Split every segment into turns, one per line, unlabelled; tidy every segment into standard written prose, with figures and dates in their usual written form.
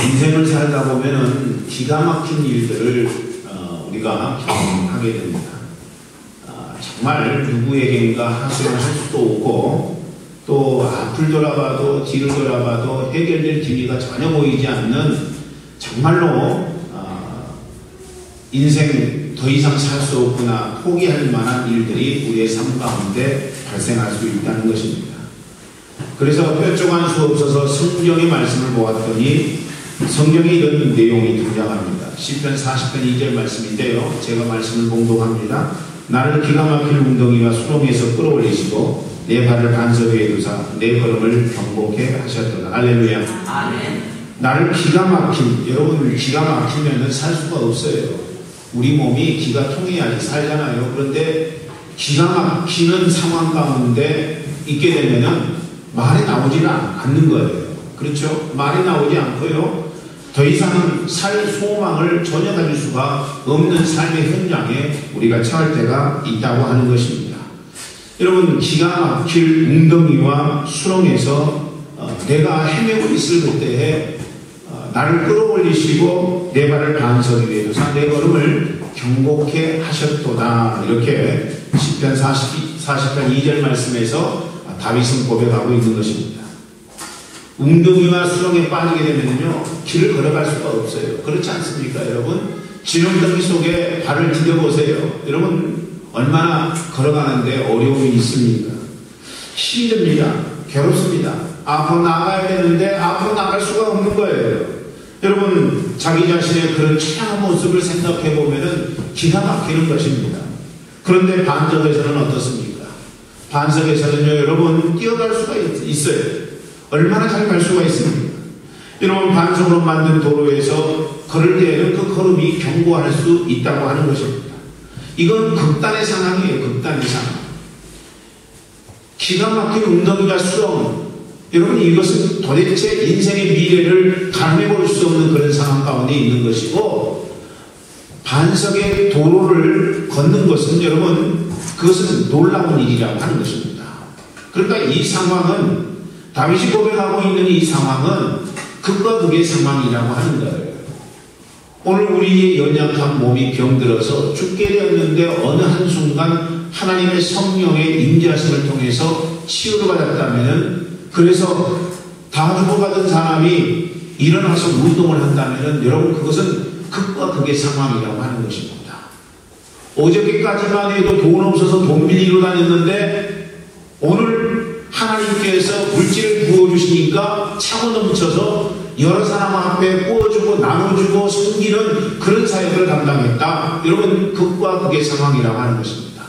인생을 살다 보면은 기가 막힌 일들을 우리가 경험하게 됩니다. 정말 누구에게인가 하소연할 수도 오고 또 앞을 돌아봐도 뒤를 돌아봐도 해결될 기미가 전혀 보이지 않는 정말로 인생 더 이상 살 수 없구나 포기할 만한 일들이 우리의 삶 가운데 발생할 수 있다는 것입니다. 그래서 뾰족한 수 없어서 성경의 말씀을 보았더니 성경에 이런 내용이 등장합니다. 시편 40편 2절 말씀인데요. 제가 말씀을 봉독합니다. 나를 기가 막힐 웅덩이와 수렁에서 끌어올리시고 내 발을 반석 위에 두사 내 걸음을 경고케 하셨도다. 할렐루야.
아멘.
나를 기가 막힌, 여러분 기가 막히면 살 수가 없어요. 우리 몸이 기가 통해야지 살잖아요. 그런데 기가 막히는 상황 가운데 있게 되면은 말이 나오지는 않는 거예요. 그렇죠? 말이 나오지 않고요. 더 이상 살 소망을 전혀 가질 수가 없는 삶의 현장에 우리가 처할 때가 있다고 하는 것입니다. 여러분 기가 막힐 웅덩이와 수렁에서 내가 헤매고 있을 그때에 나를 끌어올리시고 내 발을 반석 위에 두사 내 걸음을 경고케 하셨도다. 이렇게 시편 40편 2절 말씀에서 다윗은 고백하고 있는 것입니다. 웅덩이와 수렁에 빠지게 되면요 길을 걸어갈 수가 없어요. 그렇지 않습니까 여러분? 지렁더미 속에 발을 디뎌보세요. 여러분 얼마나 걸어가는데 어려움이 있습니까? 힘듭니다. 괴롭습니다. 앞으로 나가야 되는데 앞으로 나갈 수가 없는 거예요. 여러분 자기 자신의 그런 처량한 모습을 생각해 보면은 기가 막히는 것입니다. 그런데 반석에서는 어떻습니까? 반석에서는요 여러분 뛰어갈 수가 있어요. 얼마나 잘 갈 수가 있습니까? 여러분 반석으로 만든 도로에서 걸을 때에는 그 걸음이 경고할 수 있다고 하는 것입니다. 이건 극단의 상황이에요. 극단의 상황. 기가 막힌 웅덩이가 수렁. 여러분 이것은 도대체 인생의 미래를 가늠해 볼 수 없는 그런 상황 가운데 있는 것이고 반석의 도로를 걷는 것은 여러분 그것은 놀라운 일이라고 하는 것입니다. 그러니까 이 상황은 다윗이 고백하고 있는 이 상황은 극과 극의 상황이라고 하는 거예요. 오늘 우리의 연약한 몸이 병들어서 죽게 되었는데 어느 한순간 하나님의 성령의 임재하심을 통해서 치유를 받았다면 그래서 다 죽어가던 사람이 일어나서 운동을 한다면 여러분 그것은 극과 극의 상황이라고 하는 것입니다. 어저께까지만 해도 돈 없어서 돈 빌리러 다녔는데 오늘 하나님께서 물질을 부어주시니까 차고 넘쳐서 여러 사람 앞에 구워주고 나눠주고 섬기는 그런 사역을 담당했다. 여러분 극과 극의 상황이라고 하는 것입니다.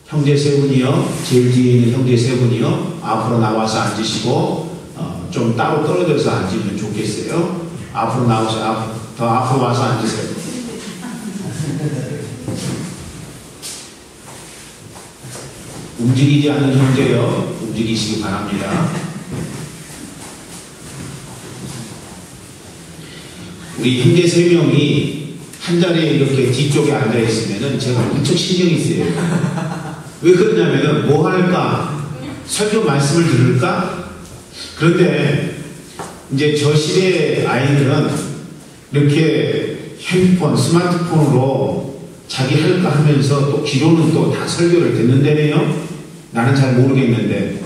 형제 세 분이요, 제일 뒤에 있는 형제 세 분이요, 앞으로 나와서 앉으시고 좀 따로 떨어져서 앉으면 좋겠어요. 앞으로 나와서 더 앞으로 와서 앉으세요. 움직이지 않는 형제요, 움직이시기 바랍니다. 우리 형제 세 명이 한 자리에 이렇게 뒤쪽에 앉아 있으면은 제가 무척 신경이 쓰여요. 왜 그러냐면은 뭐 할까? 설교 말씀을 들을까? 그런데 이제 저 시대의 아이들은 이렇게 핸드폰, 스마트폰으로 자기 할까 하면서 또 기도는 또 다 설교를 듣는다네요. 나는 잘 모르겠는데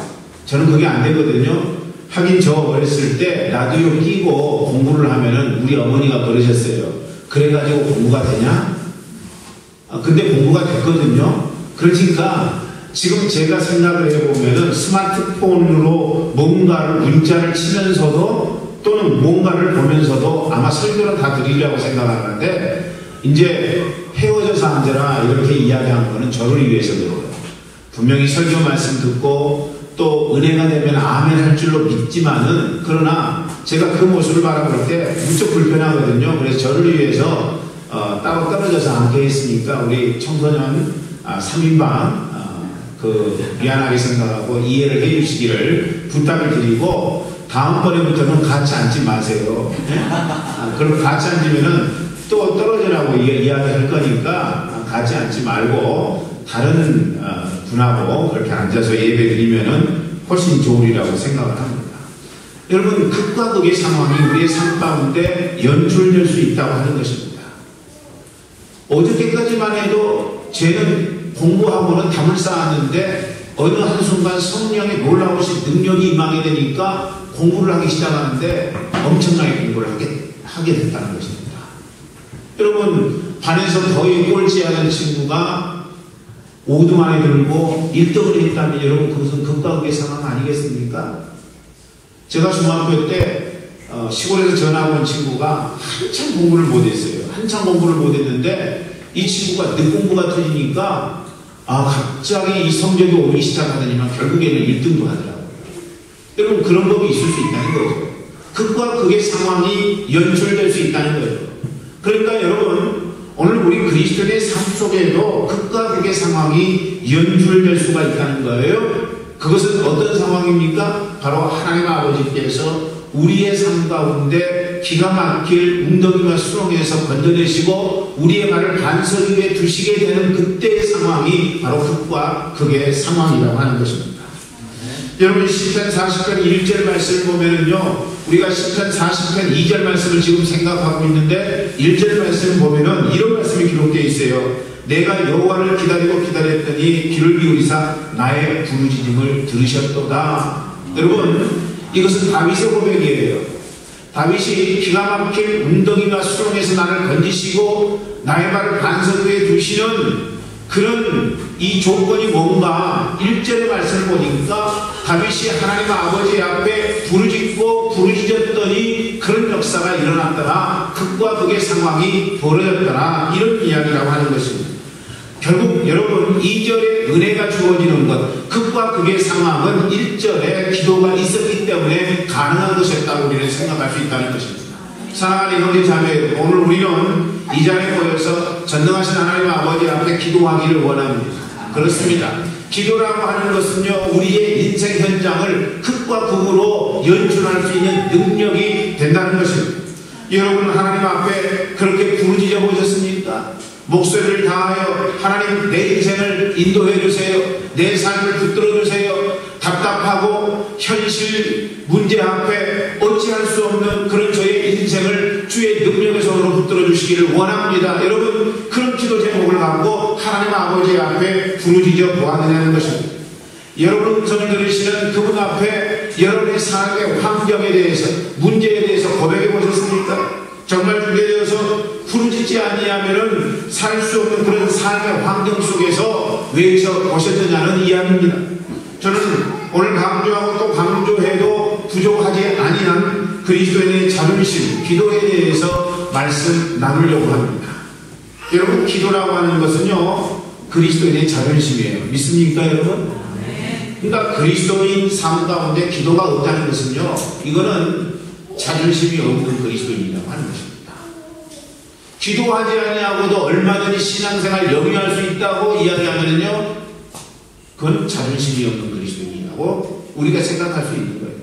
저는 그게 안 되거든요. 하긴 저 어렸을 때 라디오 끼고 공부를 하면은 우리 어머니가 그러셨어요. 그래가지고 공부가 되냐? 근데 공부가 됐거든요. 그러니까 지금 제가 생각을 해보면은 스마트폰으로 뭔가를 문자를 치면서도 또는 뭔가를 보면서도 아마 설교를 다 드리려고 생각하는데 이제 헤어져서 앉아라 이렇게 이야기한 거는 저를 위해서 그래요. 분명히 설교 말씀 듣고 또 은혜가 되면 아멘 할 줄로 믿지만은 그러나 제가 그 모습을 바라볼 때 무척 불편하거든요. 그래서 저를 위해서 따로 떨어져서 앉게 했으니까 우리 청소년 3인방 미안하게 생각하고 이해를 해주시기를 부탁을 드리고 다음번에부터는 같이 앉지 마세요. 네? 그럼 같이 앉으면은 또 떨어지라고 이야기할 거니까 같이 앉지 말고 다른 분하고 그렇게 앉아서 예배 드리면은 훨씬 좋으리라고 생각을 합니다. 여러분, 극과 극의 상황이 우리의 삶 가운데 연출될 수 있다고 하는 것입니다. 어저께까지만 해도 쟤는 공부하고는 담을 쌓았는데 어느 한순간 성령의 놀라우신 능력이 임하게 되니까 공부를 하기 시작하는데 엄청나게 공부를 하게 됐다는 것입니다. 여러분, 반에서 거의 꼴찌하는 친구가 5등 안에 들고 1등을 했다면 여러분, 그것은 극과 극의 상황 아니겠습니까? 제가 중학교 때 시골에서 전학 온 친구가 한참 공부를 못했어요. 한참 공부를 못했는데 이 친구가 늦공부가 터지니까 갑자기 이 성적이 오르기 시작하더니만 결국에는 1등도 하더라고요. 여러분, 그런 법이 있을 수 있다는 거죠. 극과 극의 상황이 연출될 수 있다는 거예요. 그러니까 여러분, 오늘 우리 그리스도인의 삶 속에도 극과 극의 상황이 연출될 수가 있다는 거예요. 그것은 어떤 상황입니까? 바로 하나님 아버지께서 우리의 삶 가운데 기가 막힐 웅덩이와 수렁에서 건져내시고 우리의 발을 반석 위에 두시게 되는 그때의 상황이 바로 극과 극의 상황이라고 하는 것입니다. 여러분, 시편 40편 1절 말씀을 보면은요, 우리가 시편 40편 2절 말씀을 지금 생각하고 있는데 1절 말씀을 보면은 이런 말씀이 기록되어 있어요. 내가 여호와를 기다리고 기다렸더니 귀를 기울이사 나의 부르짖음을 들으셨도다. 여러분, 이것은 다윗의 고백이에요. 다윗이 기가 막힌 웅덩이와 수렁에서 나를 건지시고 나의 발을 반석 위에 두시는 그런 이 조건이 뭔가 1절의 말씀을 보니까 다윗이 하나님 아버지 앞에 부르짖고 부르짖었더니 그런 역사가 일어났더라. 극과 극의 상황이 벌어졌더라. 이런 이야기라고 하는 것입니다. 결국 여러분, 2절에 은혜가 주어지는 것, 극과 극의 상황은 1절에 기도가 있었기 때문에 가능한 것이었다고 우리는 생각할 수 있다는 것입니다. 사랑하는 형제 자매, 오늘 우리는 이 자리에 모여서 전능하신 하나님 아버지 앞에 기도하기를 원합니다. 그렇습니다. 기도라고 하는 것은요, 우리의 인생 현장을 극과 극으로 연출할 수 있는 능력이 된다는 것입니다. 여러분, 하나님 앞에 그렇게 부르짖어 보셨습니까? 목소리를 다하여 하나님, 내 인생을 인도해 주세요. 내 삶을 붙들어 주세요. 답답하고 현실 문제 앞에 어찌할 수 없는 그런 저의 인생을 주의 능력의 손으로 붙들어 주시기를 원합니다. 여러분, 그런 기도 제목을 갖고 하나님 아버지 앞에 부르짖어 보았느냐는 것입니다. 여러분 음성을 들으시는 그분 앞에 여러분의 삶의 환경에 대해서, 문제에 대해서 고백해 보셨습니까? 정말 주께 되어서 부르짖지 아니하면은 살 수 없는 그런 삶의 환경 속에서 외쳐 보셨느냐는 이야기입니다. 저는 오늘 강조하고 또 강조해도 부족하지 아니한 그리스도인의 자존심, 기도에 대해서 말씀 나누려고 합니다. 여러분, 기도라고 하는 것은요, 그리스도인의 자존심이에요. 믿습니까, 여러분? 그러니까 그리스도인 삶 가운데 기도가 없다는 것은요, 이거는 자존심이 없는 그리스도인이라고 하는 것입니다. 기도하지 아니하고도 얼마든지 신앙생활 영위할 수 있다고 이야기하면요, 그건 자존심이 없는 그리스도인이라고 우리가 생각할 수 있는 거예요.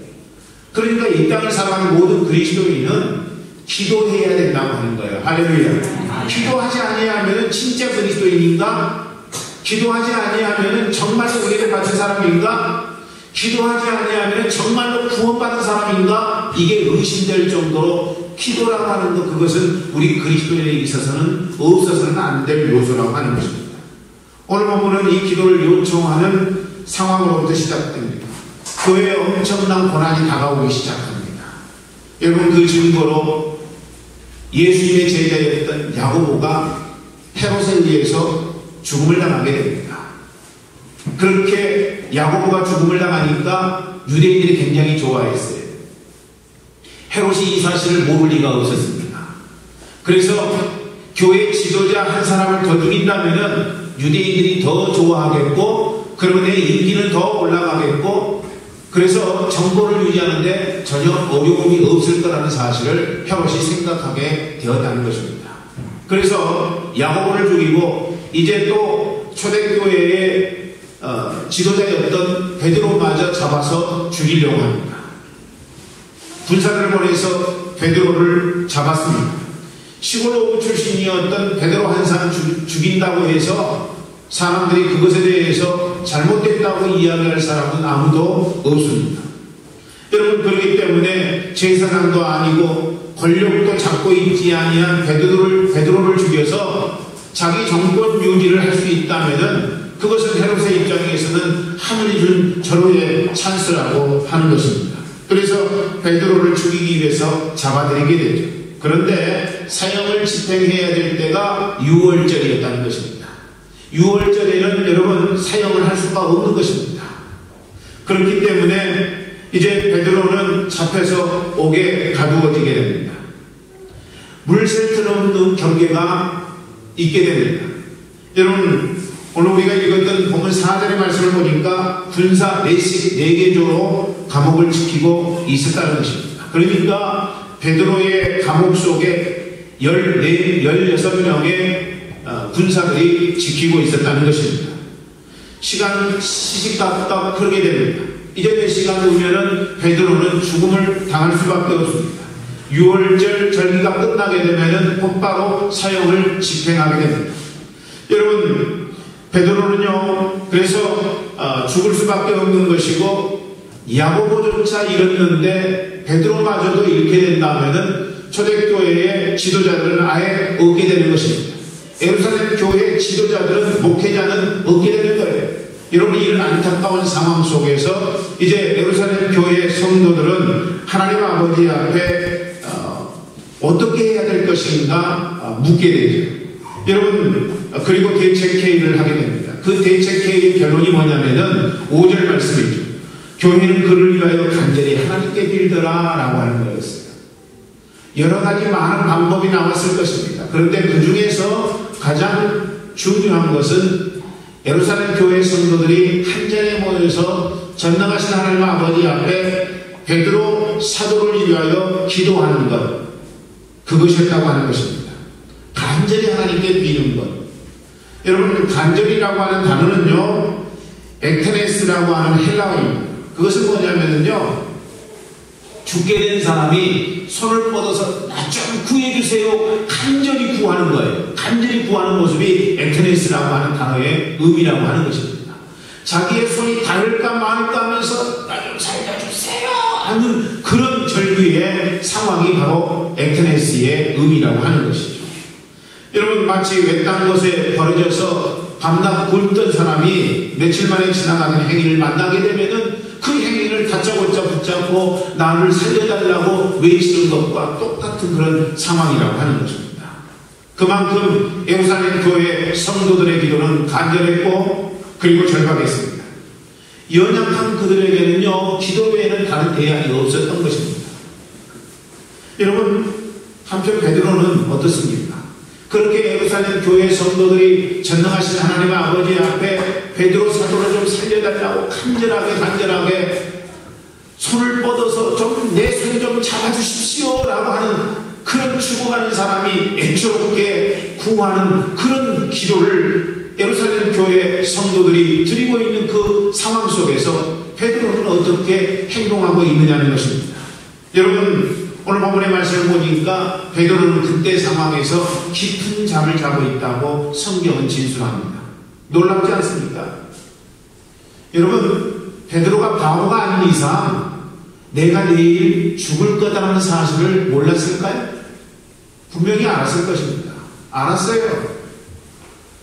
그러니까 이 땅을 살아가는 모든 그리스도인은 기도해야 된다고 하는 거예요. 할렐루야. 기도하지 아니하면 진짜 그리스도인인가? 기도하지 아니하면 정말로 우리를 받은 사람인가? 기도하지 아니하면 정말로 구원받은 사람인가? 이게 의심될 정도로 기도라고 하는 것, 그것은 우리 그리스도인에 있어서는 없어서는 안 될 요소라고 하는 것입니다. 오늘 본문은 이 기도를 요청하는 상황으로부터 시작됩니다. 교회에 엄청난 고난이 다가오기 시작합니다. 여러분, 그 증거로 예수님의 제자였던 야고보가 헤롯에 의해서 죽음을 당하게 됩니다. 그렇게 야고보가 죽음을 당하니까 유대인들이 굉장히 좋아했어요. 헤롯이 이 사실을 모를 리가 없었습니다. 그래서 교회 지도자 한 사람을 더 죽인다면은 유대인들이 더 좋아하겠고, 그러면 내 인기는 더 올라가겠고, 그래서 정보를 유지하는데 전혀 어려움이 없을 거라는 사실을 헤롯이 생각하게 되었다는 것입니다. 그래서 야고보를 죽이고 이제 또 초대교회의 지도자였던 베드로마저 잡아서 죽이려고 합니다. 군사를 보내서 베드로를 잡았습니다. 시골 어부 출신이었던 베드로 한 사람 죽인다고 해서 사람들이 그것에 대해서 잘못됐다고 이야기할 사람은 아무도 없습니다. 여러분, 그렇기 때문에 제사장도 아니고 권력도 잡고 있지 아니한 베드로를 죽여서 자기 정권 유지를 할 수 있다면은 그것은 헤롯의 입장에서는 하늘이 준 절호의 찬스라고 하는 것입니다. 그래서 베드로를 죽이기 위해서 잡아들이게 되죠. 그런데 사형을 집행해야 될 때가 6월절이었다는 것입니다. 6월절에는 여러분 사형을 할 수가 없는 것입니다. 그렇기 때문에 이제 베드로는 잡혀서 옥에 가두어지게 됩니다. 물샐 틈 없는 경계가 있게 됩니다. 여러분, 오늘 우리가 읽었던 본문 4절의 말씀을 보니까 군사 4개조로 감옥을 지키고 있었다는 것입니다. 그러니까 베드로의 감옥 속에 16명의 군사들이 지키고 있었다는 것입니다. 시간 시시각각 흐르게 됩니다. 이제 몇 시간 후면은 베드로는 죽음을 당할 수밖에 없습니다. 6월절 절기가 끝나게 되면은 곧바로 사형을 집행하게 됩니다. 여러분, 베드로는요, 그래서 죽을 수밖에 없는 것이고 야고보조차 잃었는데 베드로마저도 잃게 된다면은 초대교회의 지도자들은 아예 얻게 되는 것입니다. 예루살렘 교회의 지도자들은, 목회자는 얻게 되는 거예요. 여러분, 이런 안타까운 상황 속에서 이제 예루살렘 교회의 성도들은 하나님 아버지 앞에 어떻게 해야 될 것인가 묻게 되죠. 여러분, 그리고 대책회의를 하게 됩니다. 그 대책회의의 결론이 뭐냐면은 5절 말씀이죠. 교회는 그를 위하여 간절히 하나님께 빌더라 라고 하는 거였어요. 여러 가지 많은 방법이 나왔을 것입니다. 그런데 그 중에서 가장 중요한 것은 예루살렘 교회 성도들이 한 자리에 모여서 전능하신 하나님 아버지 앞에 베드로 사도를 위하여 기도하는 것, 그것이었다고 하는 것입니다. 간절히 하나님께 비는 것. 여러분, 간절이라고 하는 단어는요, ektenes라고 하는 헬라어입니다. 그것은 뭐냐면요, 죽게 된 사람이 손을 뻗어서 나 좀 구해주세요, 간절히 구하는 거예요. 간절히 구하는 모습이 ektenes라고 하는 단어의 의미라고 하는 것입니다. 자기의 손이 닳을까 말까 하면서 나 좀 살려주세요 하는 그런 절규의 상황이 바로 ektenes의 의미라고 하는 것이죠. 여러분, 마치 외딴 곳에 버려져서 밤낮 굶던 사람이 며칠 만에 지나가는 행인을 만나게 되면은 그 행인을 다짜고짜 붙잡고 나를 살려달라고 외치는 것과 똑같은 그런 상황이라고 하는 것입니다. 그만큼 예루살렘 교회 성도들의 기도는 간절했고 그리고 절박했습니다. 연약한 그들에게는요, 기도 외에는 다른 대안이 없었던 것입니다. 여러분, 한편 베드로는 어떻습니까? 그렇게 예루살렘 교회 성도들이 전능하신 하나님 아버지 앞에 베드로 사도를 좀 살려달라고 간절하게 손을 뻗어서 좀 내 손 좀 잡아주십시오 라고 하는 그런 죽어가는 사람이 애처롭게 구하는 그런 기도를 예루살렘 교회 성도들이 드리고 있는 그 상황 속에서 베드로는 어떻게 행동하고 있느냐는 것입니다. 여러분, 오늘 본문의 말씀을 보니까 베드로는 그때 상황에서 깊은 잠을 자고 있다고 성경은 진술합니다. 놀랍지 않습니까? 여러분, 베드로가 바보가 아닌 이상 내가 내일 죽을 거다라는 사실을 몰랐을까요? 분명히 알았을 것입니다. 알았어요.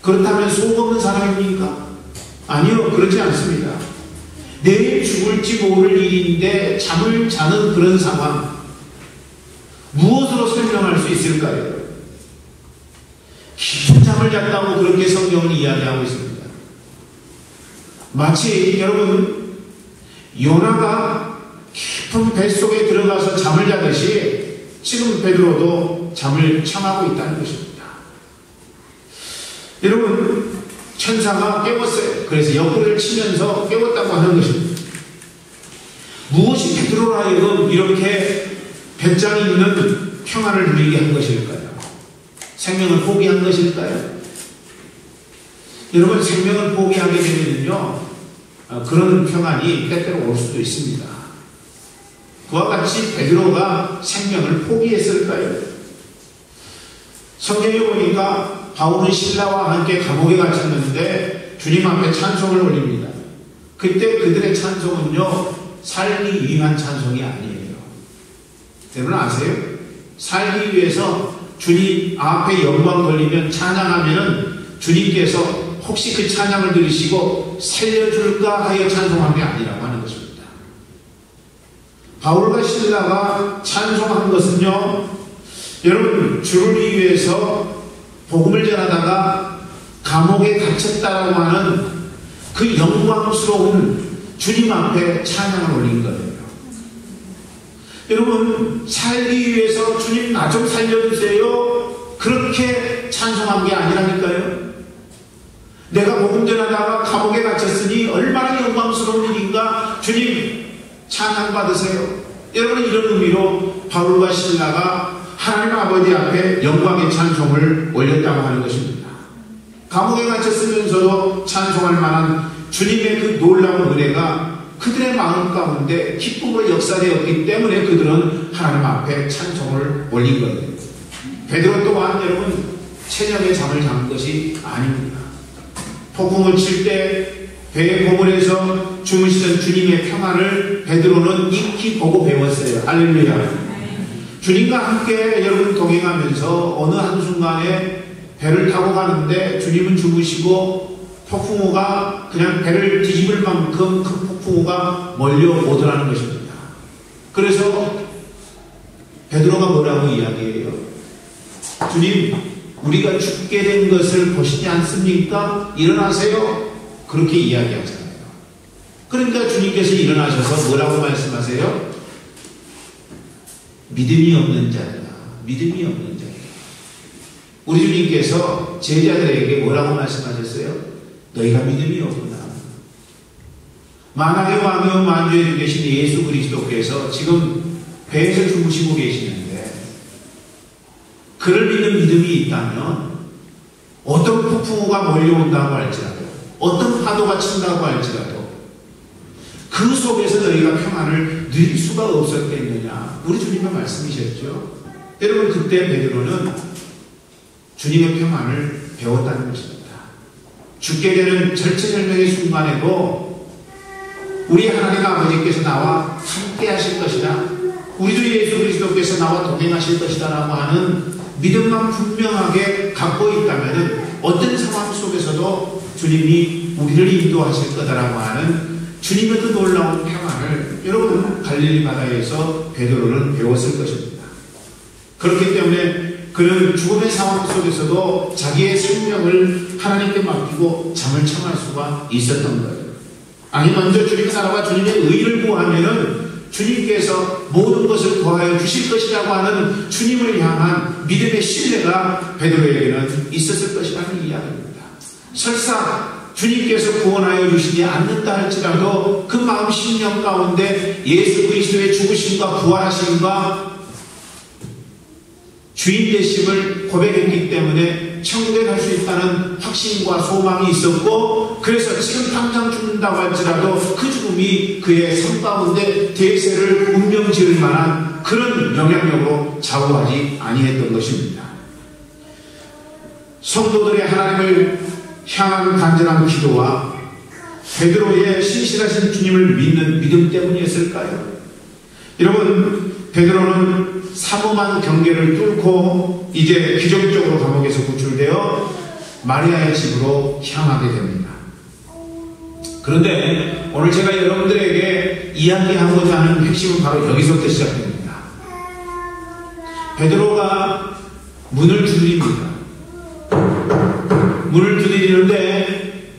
그렇다면 속없는 사람입니까? 아니요, 그렇지 않습니다. 내일 죽을지 모를 일인데 잠을 자는 그런 상황, 무엇으로 설명할 수 있을까요? 깊은 잠을 잤다고 그렇게 성경은 이야기하고 있습니다. 마치 여러분, 요나가 깊은 뱃속에 들어가서 잠을 자듯이 지금 베드로도 잠을 청하고 있다는 것입니다. 여러분, 천사가 깨웠어요. 그래서 옆구리를 치면서 깨웠다고 하는 것입니다. 무엇이 베드로로 하여금 이렇게 배짱이 있는 평안을 누리게 한 것일까요? 생명을 포기한 것일까요? 여러분, 생명을 포기하게 되면요, 그런 평안이 때때로 올 수도 있습니다. 그와 같이 베드로가 생명을 포기했을까요? 성경에 보니까 바울은 신라와 함께 감옥에 갇혔는데 주님 앞에 찬송을 올립니다. 그때 그들의 찬송은요, 살기 위한 찬송이 아니에요. 여러분 아세요? 살기 위해서 주님 앞에 영광 돌리면 찬양하면은 주님께서 혹시 그 찬양을 들으시고 살려줄까 하여 찬송한 게 아니라고 하는 것입니다. 바울과 실라가 찬송한 것은요, 여러분 주를 위해서 복음을 전하다가 감옥에 갇혔다라고 하는 그 영광스러운 주님 앞에 찬양을 올린 거예요. 여러분 살기 위해서 주님 나 좀 살려주세요 그렇게 찬송한 게 아니라니까요. 내가 복음 전하다가 감옥에 갇혔으니 얼마나 영광스러운 일인가, 주님 찬양 받으세요. 여러분 이런 의미로 바울과 실라가 하나님 아버지 앞에 영광의 찬송을 올렸다고 하는 것입니다. 감옥에 갇혔으면서도 찬송할 만한 주님의 그 놀라운 은혜가 그들의 마음 가운데 기쁨으로 역사되었기 때문에 그들은 하나님 앞에 찬송을 올린 거예요. 베드로 또한 여러분 체념에 잠을 잔 것이 아닙니다. 폭풍을 칠 때 배의 고물에서 주무시던 주님의 평안을 베드로는 익히 보고 배웠어요. 할렐루야. 주님과 함께 여러분 동행하면서 어느 한순간에 배를 타고 가는데 주님은 주무시고 폭풍우가 그냥 배를 뒤집을 만큼 큰 폭풍우가 몰려오더라는 것입니다. 그래서 베드로가 뭐라고 이야기해요? 주님, 우리가 죽게 된 것을 보시지 않습니까? 일어나세요. 그렇게 이야기하잖아요. 그러니까 주님께서 일어나셔서 뭐라고 말씀하세요? 믿음이 없는 자다. 믿음이 없는 자다. 우리 주님께서 제자들에게 뭐라고 말씀하셨어요? 너희가 믿음이 없구나. 만왕의 왕이요 만주에 주 계신 예수 그리스도께서 지금 배에서 주무시고 계시는데 그를 믿는 믿음이 있다면 어떤 폭풍우가 몰려온다고 할지라도 어떤 파도가 친다고 할지라도 그 속에서 너희가 평안을 누릴 수가 없었겠느냐. 우리 주님의 말씀이셨죠. 여러분 그때 베드로는 주님의 평안을 배웠다는 것입니다. 죽게 되는 절체절명의 순간에도 우리 하나님 아버지께서 나와 함께 하실 것이다. 우리 주 예수 그리스도께서 나와 동행하실 것이다 라고 하는 믿음만 분명하게 갖고 있다면 어떤 상황 속에서도 주님이 우리를 인도하실 거다라고 하는 주님의 그 놀라운 평안을 여러분 갈릴리 바다에서 베드로는 배웠을 것입니다. 그렇기 때문에 그는 죽음의 상황 속에서도 자기의 생명을 하나님께 맡기고 잠을 청할 수가 있었던 거예요. 아니 먼저 주님의 나라와 주님의 의를 구하면은 주님께서 모든 것을 더하여 주실 것이라고 하는 주님을 향한 믿음의 신뢰가 베드로에게는 있었을 것이라는 이야기입니다. 설사 주님께서 구원하여 주시지 않는다 할지라도 그 마음 심령 가운데 예수 그리스도의 죽으심과 부활하심과 주인 되심을 고백했기 때문에 천국에 갈 수 있다는 확신과 소망이 있었고, 그래서 지금 당장 죽는다고 할지라도 그 죽음이 그의 삶 가운데 대세를 운명 지을 만한 그런 영향력으로 좌우하지 아니했던 것입니다. 성도들의 하나님을 향한 간절한 기도와 베드로의 신실하신 주님을 믿는 믿음 때문이었을까요? 여러분, 베드로는 사모한 경계를 뚫고 이제 기적적으로 감옥에서 구출되어 마리아의 집으로 향하게 됩니다. 그런데 오늘 제가 여러분들에게 이야기하고자 하는 핵심은 바로 여기서부터 시작됩니다. 베드로가 문을 두드립니다. 문을 두드리는데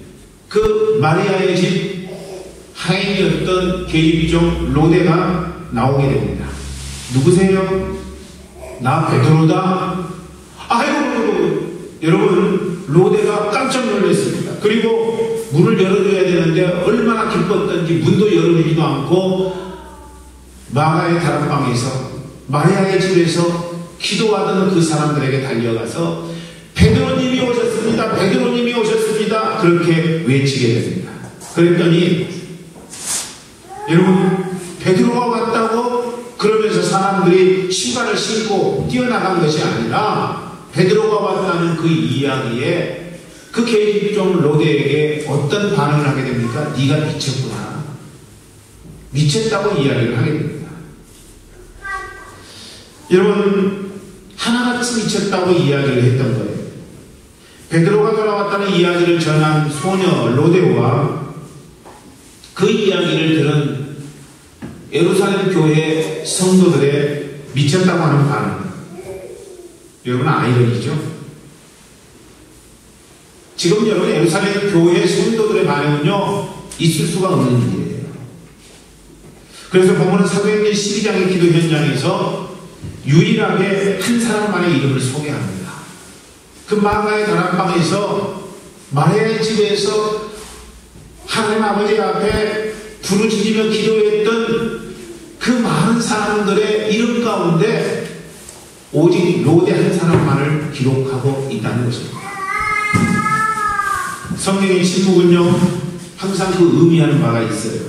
그 마리아의 집 하인이었던 계집이종 로데가 나오게 됩니다. 누구세요? 나 베드로다. 아이고, 여러분, 로데가 깜짝 놀랐습니다. 그리고 문을 열어줘야 되는데 얼마나 기뻤던지 문도 열어주지도 않고 마가의 다락방에서 마리아의 집에서 기도하던 그 사람들에게 달려가서 베드로님이 오셨습니다. 베드로님이 오셨습니다. 그렇게 외치게 됩니다. 그랬더니 여러분, 베드로가 왔다고 그러면서 사람들이 신발을 신고 뛰어나간 것이 아니라 베드로가 왔다는 그 이야기에 그 계집종 로데에게 어떤 반응을 하게 됩니까? 네가 미쳤구나. 미쳤다고 이야기를 하게 됩니다. 여러분, 하나같이 미쳤다고 이야기를 했던 거예요. 베드로가 돌아왔다는 이야기를 전한 소녀 로데오와 그 이야기를 들은 예루살렘 교회 성도들의 미쳤다고 하는 반응. 여러분, 아이러니죠? 지금 여러분 예루살렘 교회 성도들의 반응은요, 있을 수가 없는 일이에요. 그래서 본문은 사도행전 12장의 기도 현장에서 유일하게 한 사람만의 이름을 소개합니다. 그 마가의 다락방에서 마리아의 집에서 하나님 아버지 앞에 부르짖으며 기도했던 그 많은 사람들의 이름 가운데 오직 로데 한 사람만을 기록하고 있다는 것입니다. 성경의 침묵은요, 항상 그 의미하는 바가 있어요.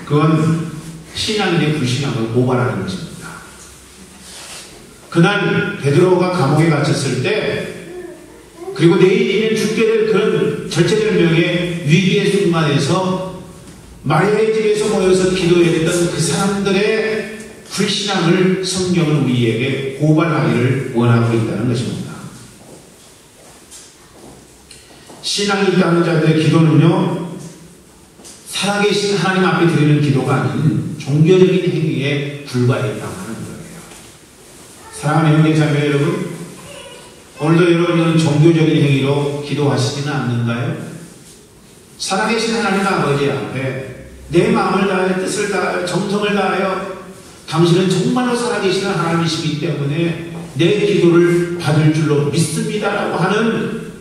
그건 신앙인의 불신앙을 고발하는 것입니다. 그날 베드로가 감옥에 갇혔을 때, 그리고 내일이면 죽게 될 그런 절체절명의 위기의 순간에서 마리아의 집에서 모여서 기도했던 그 사람들의 불신앙을 성경은 우리에게 고발하기를 원하고 있다는 것입니다. 신앙이 있다는 자들의 기도는요, 살아계신 하나님 앞에 드리는 기도가 아닌 종교적인 행위에 불과했다고 하는 거예요. 사랑하는 형제자매 여러분, 오늘도 여러분은 종교적인 행위로 기도하시지는 않는가요? 살아계신 하나님 아버지 앞에 내 마음을 다하여 뜻을 다하여 정성을 다하여 당신은 정말로 살아계시는 하나님이시기 때문에 내 기도를 받을 줄로 믿습니다라고 하는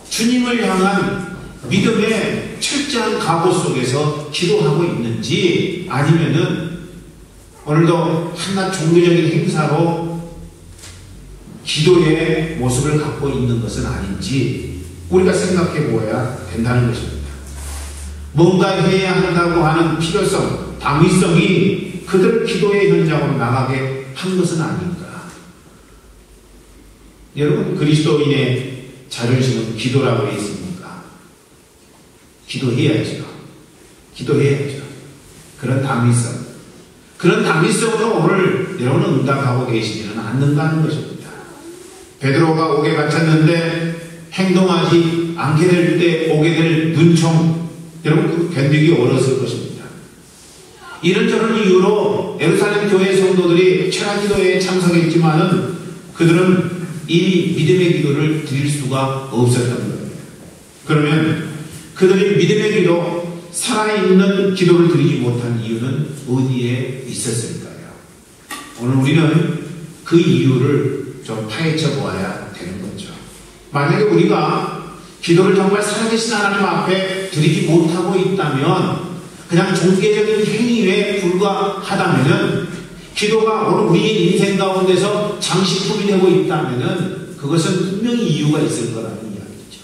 주님을 향한 믿음의 철저한 각오 속에서 기도하고 있는지, 아니면은 오늘도 한낱 종교적인 행사로 기도의 모습을 갖고 있는 것은 아닌지 우리가 생각해 보아야 된다는 것입니다. 뭔가 해야 한다고 하는 필요성, 당위성이 그들 기도의 현장으로 나가게 한 것은 아닌가. 여러분, 그리스도인의 자존심은 기도라고 했습니까? 기도해야죠. 기도해야죠. 그런 당위성. 그런 당위성으로 오늘 여러분은 응답하고 계시지는 않는다는 것입니다. 베드로가 옥에 갇혔는데 행동하지 않게 될 때 오게 될 눈총, 여러분 견디기 어려웠을 것입니다. 이런저런 이유로 예루살렘 교회 성도들이 철학 기도회에 참석했지만은 그들은 이 믿음의 기도를 드릴 수가 없었던 거예요. 그러면 그들이 믿음의 기도, 살아있는 기도를 드리지 못한 이유는 어디에 있었을까요? 오늘 우리는 그 이유를 좀 파헤쳐 보아야 되는 거죠. 만약에 우리가 기도를 정말 살아계신 하나님 앞에 드리지 못하고 있다면, 그냥 종교적인 행위에 불과하다면, 기도가 오늘 우리의 인생 가운데서 장식품이 되고 있다면 그것은 분명히 이유가 있을 거라는 이야기죠.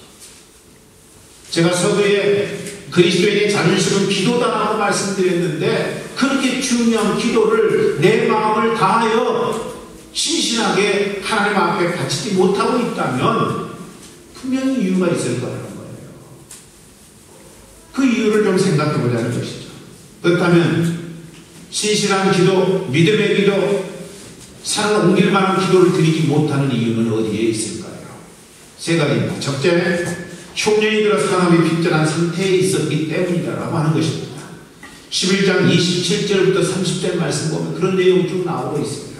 제가 서두에 그리스도인의 자존심은 기도다라고 말씀드렸는데, 그렇게 중요한 기도를 내 마음을 다하여 신신하게 하나님 앞에 바치지 못하고 있다면 분명히 이유가 있을 거라는 거예요. 그 이유를 좀 생각해 보자는 것이죠. 그렇다면 신실한 기도, 믿음의 기도, 산을 옮길 만한 기도를 드리지 못하는 이유는 어디에 있을까요? 세 가지입니다. 첫째, 흉년이 들어 상업이 빈전한 상태에 있었기 때문이다라고 하는 것입니다. 11장 27절부터 30절 말씀 보면 그런 내용이 쭉 나오고 있습니다.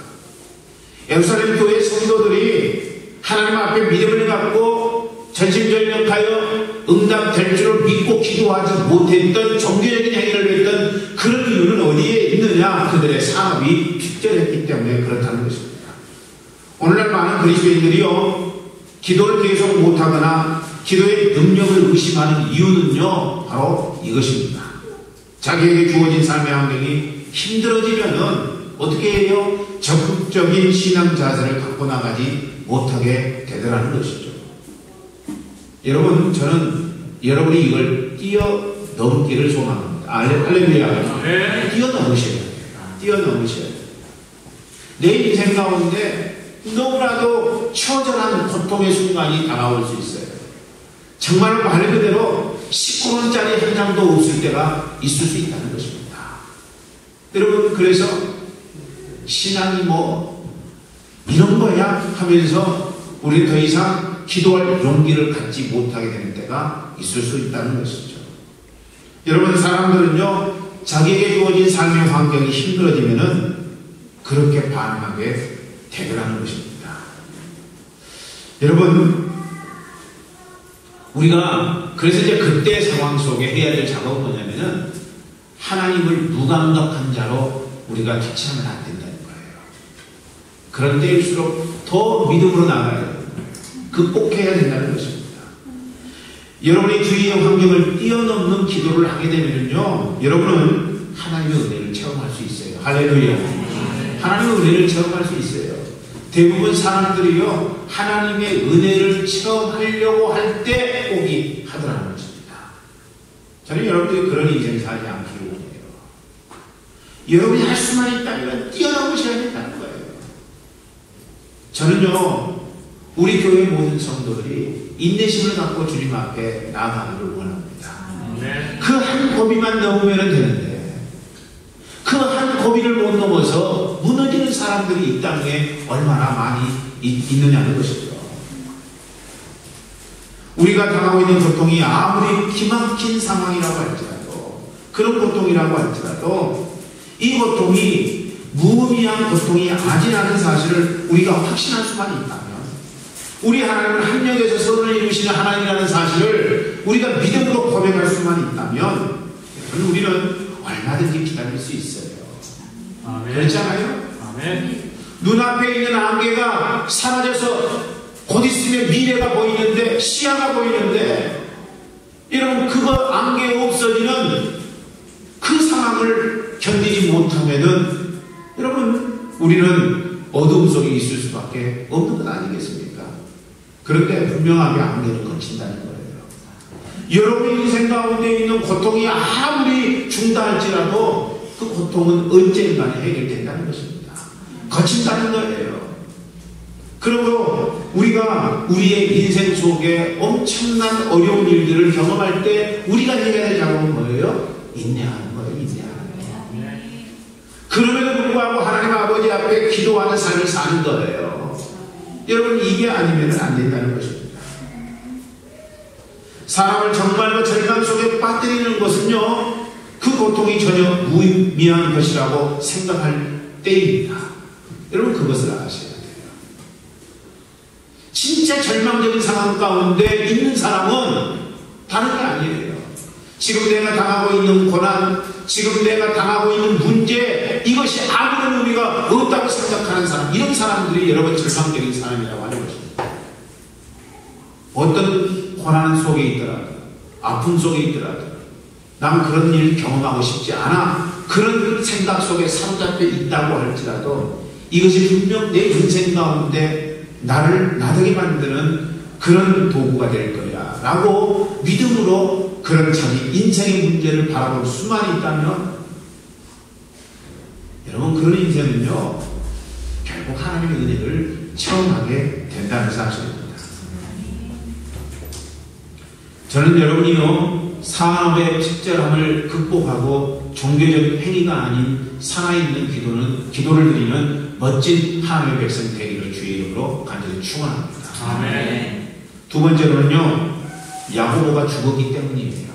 예루살렘 교회 성도들이 하나님 앞에 믿음을 갖고 전심전력하여 응답될 줄을 믿고 기도하지 못했던 종교적인 행위를 했던 그런 이유는 어디에 있느냐? 그들의 산업이 핍절했기 때문에 그렇다는 것입니다. 오늘날 많은 그리스도인들이요, 기도를 계속 못하거나 기도의 능력을 의심하는 이유는요, 바로 이것입니다. 자기에게 주어진 삶의 환경이 힘들어지면은 어떻게 해요? 적극적인 신앙 자세를 갖고 나가지 못하게 되더라는 것이죠. 여러분, 저는 여러분이 이걸 뛰어넘기를 소망합니다. 할렐루야. 뛰어넘으셔야 돼요. 뛰어넘으셔야 돼요. 내 인생 가운데 너무나도 처절한 고통의 순간이 다가올 수 있어요. 정말 말 그대로 19원짜리 한 장도 없을 때가 있을 수 있다는 것입니다. 여러분, 그래서 신앙이 뭐 이런 거야 하면서 우리 더 이상 기도할 용기를 갖지 못하게 되는 때가 있을 수 있다는 것이죠. 여러분, 사람들은요, 자기에게 주어진 삶의 환경이 힘들어지면은 그렇게 반응하게 되더라는 것입니다. 여러분, 우리가 그래서 이제 그때 상황 속에 해야 될 작업은 뭐냐면은 하나님을 무감각한 자로 우리가 대체하면 안 된다는 거예요. 그런 때일수록 더 믿음으로 나가야 돼요. 극복해야 된다는 것입니다. 여러분이 주위의 환경을 뛰어넘는 기도를 하게 되면요, 여러분은 하나님의 은혜를 체험할 수 있어요. 할렐루야. 하나님의 은혜를 체험할 수 있어요. 대부분 사람들이요, 하나님의 은혜를 체험하려고 할 때 포기하더라는 것입니다. 저는 여러분들이 그런 인생 살지 않기를 원해요. 여러분이 할 수만 있다면 뛰어넘으셔야 된다는 거예요. 저는요, 우리 교회 모든 성도들이 인내심을 갖고 주님 앞에 나아가기를 원합니다. 그 한 고비만 넘으면 되는데 그 한 고비를 못 넘어서 무너지는 사람들이 이 땅에 얼마나 많이 있느냐는 것이죠. 우리가 당하고 있는 고통이 아무리 기막힌 상황이라고 할지라도, 그런 고통이라고 할지라도 이 고통이 무의미한 고통이 아니라는 사실을 우리가 확신할 수만 있다면, 우리 하나님은 합력에서 선을 이루시는 하나님이라는 사실을 우리가 믿음으로 고백할 수만 있다면, 우리는 얼마든지 기다릴 수 있어요. 아멘. 그렇잖아요? 아멘. 눈앞에 있는 안개가 사라져서 곧 있으면 미래가 보이는데, 시야가 보이는데, 여러분, 그거 안개 없어지는 그 상황을 견디지 못하면은, 여러분, 우리는 어둠 속에 있을 수밖에 없는 것 아니겠습니까? 그런데 분명하게 안개를 거친다는 거예요. 여러분의 인생 가운데 있는 고통이 아무리 중다할지라도 그 고통은 언젠가는 해결된다는 것입니다. 거친다는 거예요. 그러므로 우리가 우리의 인생 속에 엄청난 어려운 일들을 경험할 때 우리가 해야 될 작업은 뭐예요? 인내하는 거예요. 인내하는 거예요. 그럼에도 불구하고 하나님 아버지 앞에 기도하는 삶을 사는 거예요. 여러분, 이게 아니면 안 된다는 것입니다. 사람을 정말로 절망 속에 빠뜨리는 것은요, 그 고통이 전혀 무의미한 것이라고 생각할 때입니다. 여러분, 그것을 아셔야 돼요. 진짜 절망적인 상황 가운데 있는 사람은 다른 게 아니에요. 지금 내가 당하고 있는 고난, 지금 내가 당하고 있는 문제, 이것이 아무런 의미가 없다고 생각하는 사람, 이런 사람들이 여러분 절망적인 사람이라고 하는 것입니다. 어떤 고난 속에 있더라도, 아픔 속에 있더라도, 난 그런 일 경험하고 싶지 않아, 그런 생각 속에 사로잡혀 있다고 할지라도 이것이 분명 내 인생 가운데 나를 나되게 만드는 그런 도구가 될 거야 라고 믿음으로 그런 자기 인생의 문제를 바라볼 수만 있다면, 여러분, 그런 인생은요, 결국 하나님의 은혜를 체험하게 된다는 사실입니다. 저는 여러분이요, 산업의 적절함을 극복하고 종교적 행위가 아닌 살아있는 기도를 드리는 멋진 하나님의 백성 되기를 주의 이름으로 간절히 축원합니다. 아멘. 두 번째로는요, 야고보가 죽었기 때문이에요.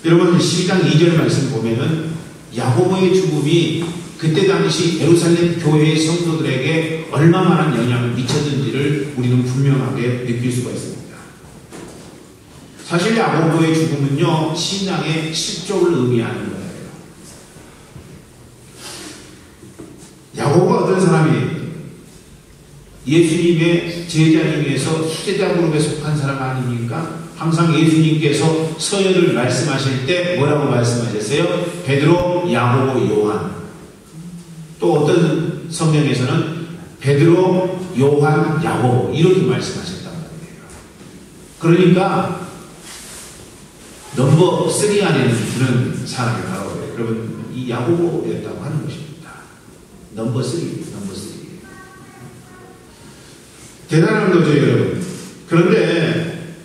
여러분, 12장 2절 말씀 보면은 야고보의 죽음이 그때 당시 예루살렘 교회의 성도들에게 얼마만한 영향을 미쳤는지를 우리는 분명하게 느낄 수가 있습니다. 사실 야고보의 죽음은요, 신앙의 실족을 의미하는 거예요. 야고보가 어떤 사람이에요? 예수님의 제자 중에서 수제자 그룹에 속한 사람 아닙니까? 항상 예수님께서 서열을 말씀하실 때 뭐라고 말씀하셨어요? 베드로, 야고보, 요한. 또 어떤 성경에서는 베드로, 요한, 야고보 이렇게 말씀하셨단 말이에요. 그러니까 넘버 3 안에는 드는 사람이 바로 여러분 이 야고보였다고 하는 것입니다. 넘버 3. 대단한 거죠, 여러분. 그런데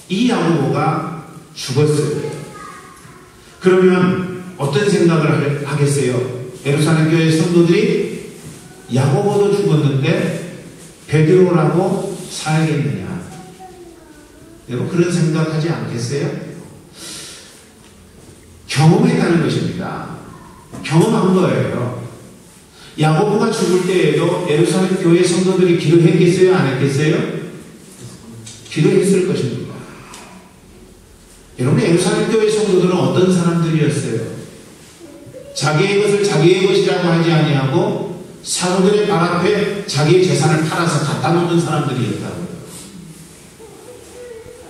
이 야고보가 죽었어요. 그러면 어떤 생각을 하겠어요? 예루살렘 교회 성도들이 야고보도 죽었는데 베드로라고 살겠느냐? 여러분 그런 생각하지 않겠어요? 경험했다는 것입니다. 경험한 거예요. 야고보가 죽을 때에도 예루살렘 교회 성도들이 기도했겠어요? 안 했겠어요? 기도했을 것입니다. 여러분 예루살렘 교회 성도들은 어떤 사람들이었어요? 자기의 것을 자기의 것이라고 하지 아니하고 사도들의 발 앞에 자기의 재산을 팔아서 갖다 놓는 사람들이었다고요.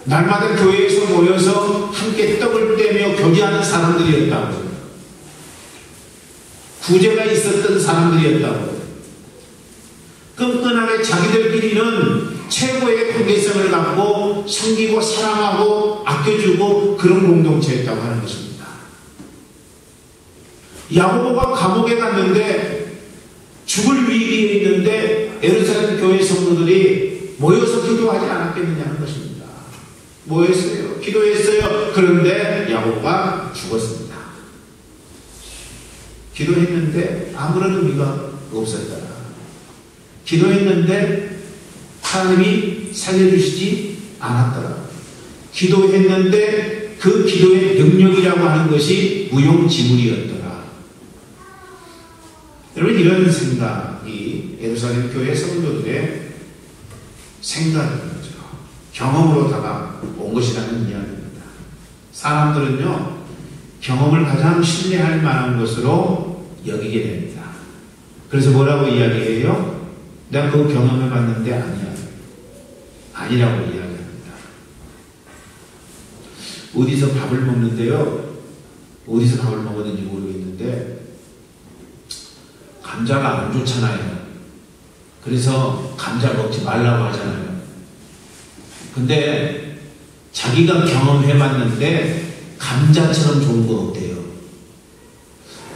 날마다 교회에서 모여서 함께 떡을 떼며 교제하는 사람들이었다고요. 구제가 있었던 사람들이었다고요. 끈끈하게 자기들끼리는 최고의 관계성을 갖고 섬기고 사랑하고 아껴주고 그런 공동체였다고 하는 것입니다. 야고보가 감옥에 갔는데 죽을 위기에 있는데 예루살렘 교회 성도들이 모여서 기도하지 않았겠느냐는 것입니다. 모였어요. 기도했어요. 그런데 야고보가 죽었습니다. 기도했는데 아무런 의미가 없었다. 기도했는데 하나님이 살려주시지 않았더라. 기도했는데 그 기도의 능력이라고 하는 것이 무용지물이었더라. 여러분 이런 생각이 예루살렘 교회 성도들의 생각인 거죠. 경험으로 다가온 것이라는 이야기입니다. 사람들은요 경험을 가장 신뢰할 만한 것으로 여기게 됩니다. 그래서 뭐라고 이야기해요? 내가 그거 경험해봤는데 아니야. 아니라고 이야기합니다. 어디서 밥을 먹는데요. 어디서 밥을 먹었는지 모르겠는데 감자가 안 좋잖아요. 그래서 감자 먹지 말라고 하잖아요. 근데 자기가 경험해봤는데 감자처럼 좋은 거 없대요.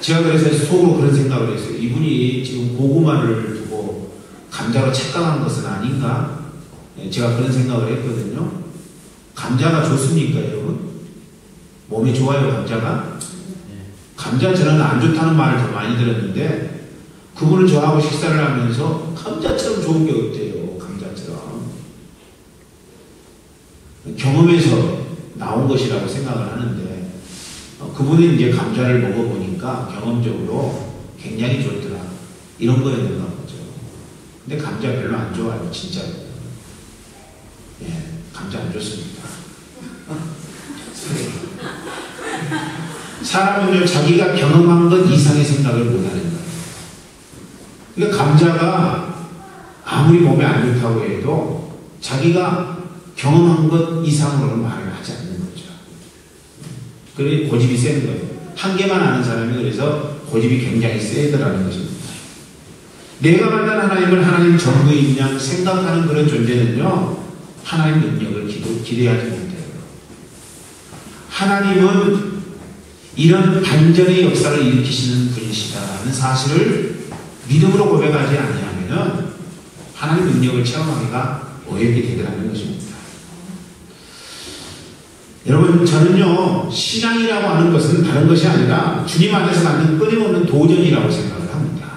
제가 그래서 속으로 그런 생각을 했어요. 이분이 지금 고구마를 두고 감자로 착각한 것은 아닌가? 제가 그런 생각을 했거든요. 감자가 좋습니까, 여러분? 몸에 좋아요, 감자가? 감자 저는 안 좋다는 말을 더 많이 들었는데 그분은 저하고 식사를 하면서 감자처럼 좋은 게 없대요. 감자처럼. 경험에서 나온 것이라고 생각을 하는데 그분이 이제 감자를 먹어보니까 경험적으로 굉장히 좋더라. 이런 거였는가 보죠. 근데 감자 별로 안 좋아요. 진짜로. 예, 감자 안 좋습니다. 사람은요 자기가 경험한 것 이상의 생각을 못하는 거예요. 그러니까 감자가 아무리 몸에 안 좋다고 해도 자기가 경험한 것 이상으로는 말을 하지 않는 거죠. 그래 고집이 센 거예요. 한 개만 아는 사람이 그래서 고집이 굉장히 세더라는 것입니다. 내가 만난 하나님을 하나님 전부인 양 생각하는 그런 존재는요 하나님 능력을 기대하지 못해요. 하나님은 이런 반전의 역사를 일으키시는 분이시다라는 사실을 믿음으로 고백하지 않으면 하나님 능력을 체험하기가 어렵게 되더라는 것입니다. 여러분 저는요 신앙이라고 하는 것은 다른 것이 아니라 주님 안에서 만든 끊임없는 도전이라고 생각을 합니다.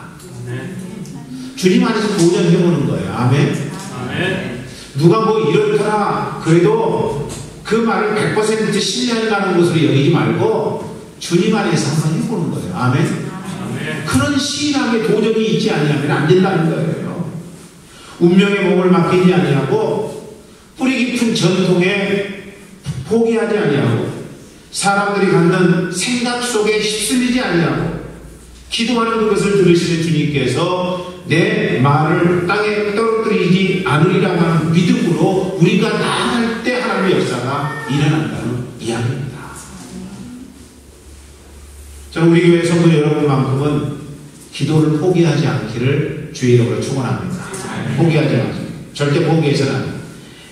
주님 안에서 도전해보는 거예요. 아멘. 아멘. 누가 뭐 이렇더라 그래도 그 말을 100% 신뢰한다는 것으로 여기지 말고 주님 안에서 한번 해보는 거예요. 아멘. 아멘. 그런 신앙의 도전이 있지 아니하면 안 된다는 거예요. 운명의 몸을 맡기지 아니하고 뿌리 깊은 전통에 포기하지 아니하고 사람들이 갖는 생각 속에 휩쓸리지 아니하고 기도하는 그것을 들으시는 주님께서 내 말을 땅에 떨어뜨리지 않으리라고 하는 믿음으로 우리가 나아갈 때 하나님의 역사가 일어난다는 이야기입니다. 저는 우리 교회 성도 여러분만큼은 기도를 포기하지 않기를 주의 이름으로 축원합니다. 포기하지 마세요. 절대 포기해서는 안 돼요.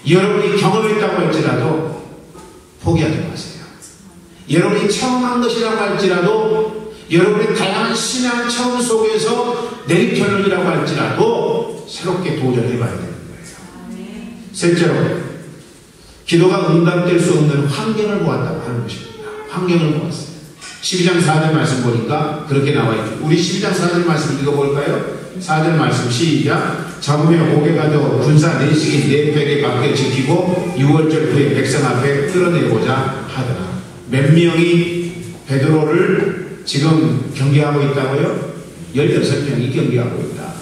여러분이 경험했다고 할지라도 포기하지 마세요. 여러분이 체험한 것이라고 할지라도 여러분의 다양한 신앙 체험 속에서 내린 결론이라고 할지라도 새롭게 도전해봐야 되는 거예요. 셋째로 기도가 응답될 수 없는 환경을 보았다고 하는 것입니다. 환경을 보았어요. 12장 4절 말씀 보니까 그렇게 나와 있죠. 우리 12장 4절 말씀 읽어볼까요? 4절 말씀 시작. 잡으며 옥에 가져 군사 4씩이 네 벽에 밖에 지키고 6월절 후에 백성 앞에 끌어내고자 하더라. 몇 명이 베드로를 지금 경계하고 있다고요? 16명이 경계하고 있다.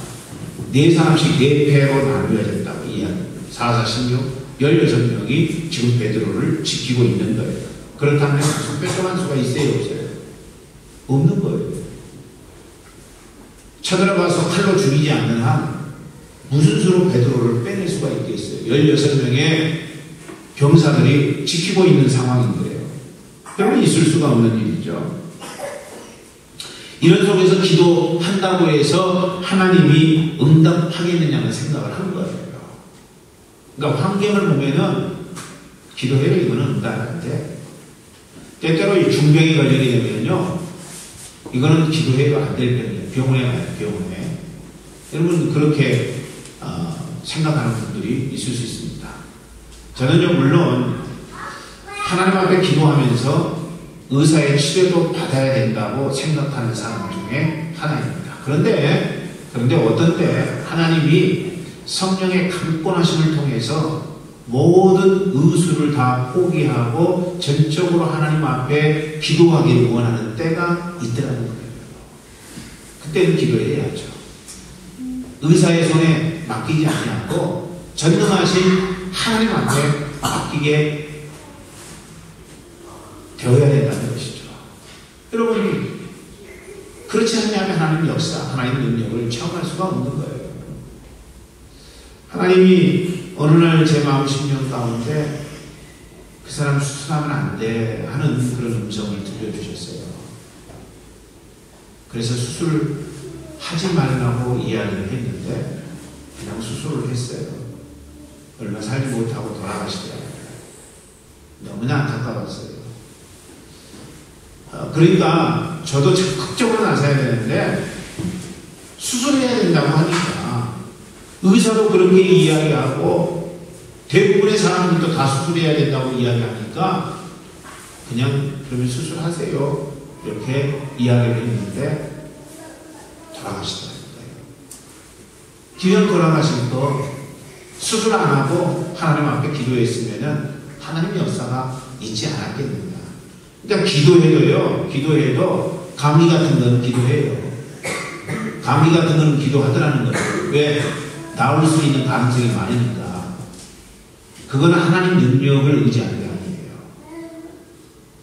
네 사람씩 네 패로 나누어졌다고 이야기합니다. 4, 4, 16, 16명이 지금 베드로를 지키고 있는 거예요. 그렇다면 무슨 뺏겨간 수가 있어요? 없어요? 없는 거예요. 쳐들어가서 칼로 죽이지 않는 한 무슨 수로 베드로를 빼낼 수가 있겠어요? 16명의 병사들이 지키고 있는 상황인 거예요. 여러분, 있을 수가 없는 일이죠. 이런 속에서 기도한다고 해서 하나님이 응답하겠느냐는 생각을 한 거예요. 그러니까 환경을 보면은 기도해요. 이거는 응답 안 돼. 때때로 이 중병이 걸리게 되면요, 이거는 기도해도 안 될 병이에요. 병원에 가요. 병원에. 여러분 그렇게 생각하는 분들이 있을 수 있습니다. 저는요, 물론 하나님 앞에 기도하면서 의사의 치료도 받아야 된다고 생각하는 사람 중에 하나입니다. 그런데 어떤 때 하나님이 성령의 강권하심을 통해서 모든 의술을 다 포기하고 전적으로 하나님 앞에 기도하기를 원하는 때가 있더라는 거예요. 그때는 기도해야죠. 의사의 손에 맡기지 아니하고 전능하신 하나님 앞에 맡기게 되어야 된다는 것이죠. 여러분이 그렇지 않냐면 하나님 역사, 하나님 능력을 체험할 수가 없는 거예요. 하나님이 어느 날 제 마음 심령 가운데 그 사람 수술하면 안 돼 하는 그런 음성을 들려주셨어요. 그래서 수술하지 말라고 이야기를 했는데 그냥 수술을 했어요. 얼마 살지 못하고 돌아가시더라고요. 너무나 안타까웠어요. 그러니까 저도 적극적으로 나서야 되는데 수술해야 된다고 하니까 의사도 그렇게 이야기하고 대부분의 사람들도 다 수술해야 된다고 이야기하니까 그냥 그러면 수술하세요 이렇게 이야기를 했는데 돌아가시더라고요. 기왕 돌아가신 거 수술 안 하고 하나님 앞에 기도했으면 하나님의 역사가 있지 않았겠는가. 그러니까 기도해도 감기 같은 건 기도해요. 감기 같은 건 기도하더라는 거예요. 왜? 나올 수 있는 가능성이 많으니까. 그건 하나님 능력을 의지하는 게 아니에요.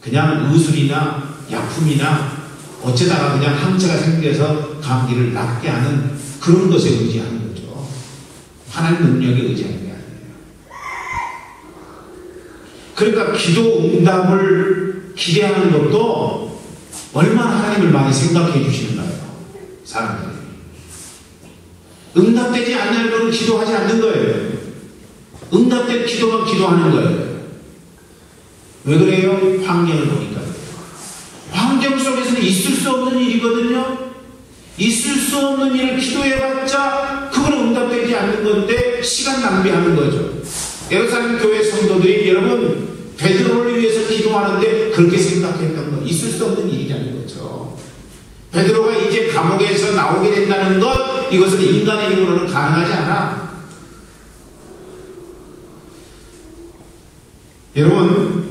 그냥 의술이나 약품이나 어쩌다가 그냥 항체가 생겨서 감기를 낫게 하는 그런 것에 의지하는 거죠. 하나님 능력에 의지하는 게 아니에요. 그러니까 기도 응답을 기대하는 것도 얼마나 하나님을 많이 생각해 주시는가요? 사람들이. 응답되지 않는 것은 기도하지 않는 거예요. 응답된 기도만 기도하는 거예요. 왜 그래요? 환경을 보니까. 환경 속에서는 있을 수 없는 일이거든요. 있을 수 없는 일을 기도해봤자 그건 응답되지 않는 건데 시간 낭비하는 거죠. 예루살렘 교회 성도들이 여러분 베드로를 위해서 기도하는데 그렇게 생각했던 거 있을 수 없는 일이라는 거죠. 베드로가 이제 감옥에서 나오게 된다는 것 이것은 인간의 힘으로는 가능하지 않아. 여러분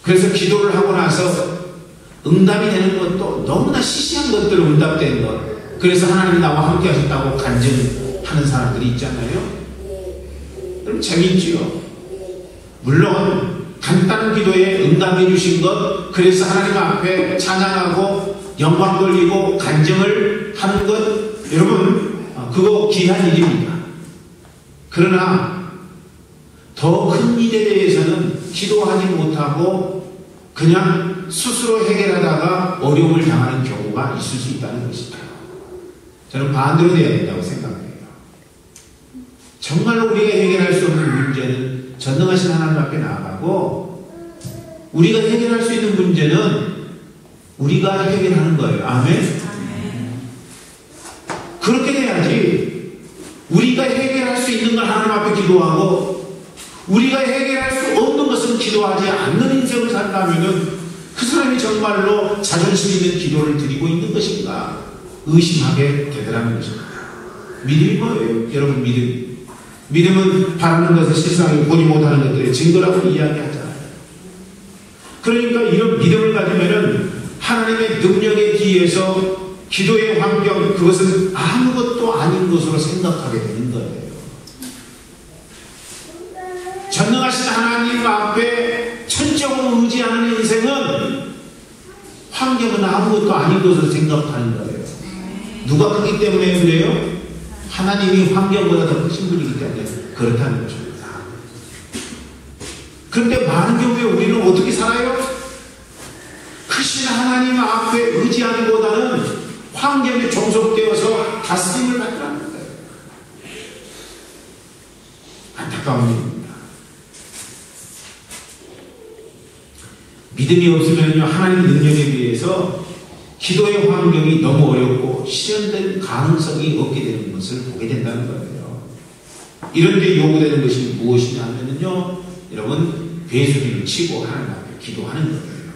그래서 기도를 하고 나서 응답이 되는 것도 너무나 시시한 것들로 응답되는 것. 그래서 하나님이 나와 함께 하셨다고 간증하는 사람들이 있잖아요. 그럼 재밌지요. 물론 간단한 기도에 응답해 주신 것, 그래서 하나님 앞에 찬양하고 영광 돌리고 간증을 하는 것, 여러분 그거 귀한 일입니다. 그러나 더 큰 일에 대해서는 기도하지 못하고 그냥 스스로 해결하다가 어려움을 당하는 경우가 있을 수 있다는 것이죠. 저는 반대로 돼야 된다고 생각해요. 정말로 우리가 해결할 수 없는 문제는 전능하신 하나님 앞에 나아가고 우리가 해결할 수 있는 문제는 우리가 해결하는 거예요. 아멘? 그렇게 돼야지. 우리가 해결할 수 있는 걸 하나님 앞에 기도하고 우리가 해결할 수 없는 것은 없어서 기도하지 않는 인생을 산다면 그 사람이 정말로 자존심 있는 기도를 드리고 있는 것인가 의심하게 되더라는 것입니다. 믿음이 뭐예요? 여러분 믿음은 바라는 것을 실상에 보지 못하는 것들의 증거라고 이야기하잖아요. 그러니까 이런 믿음을 가지면은 하나님의 능력에 기해서 기도의 환경 그것은 아무것도 아닌 것으로 생각하게 되는 거예요. 전능하신 하나님 앞에 천적으로 의지하는 인생은 환경은 아무것도 아닌 것으로 생각하는 거예요. 누가 크기 때문에 그래요? 하나님이 환경보다 더 크신 분이기 때문에 그렇다는 것입니다. 그런데 많은 경우에 우리는 어떻게 살아요? 크신 하나님 앞에 의지하기보다는 환경에 종속되어서 다스림을 받으라는 거예요. 안타까운 일입니다. 믿음이 없으면요, 하나님 능력에 비해서 기도의 환경이 너무 어렵고 실현될 가능성이 없게 되는 것을 보게 된다는 거예요. 이런 데 요구되는 것이 무엇이냐 하면요, 여러분, 배수기를 치고 하나님 앞에 기도하는 거예요.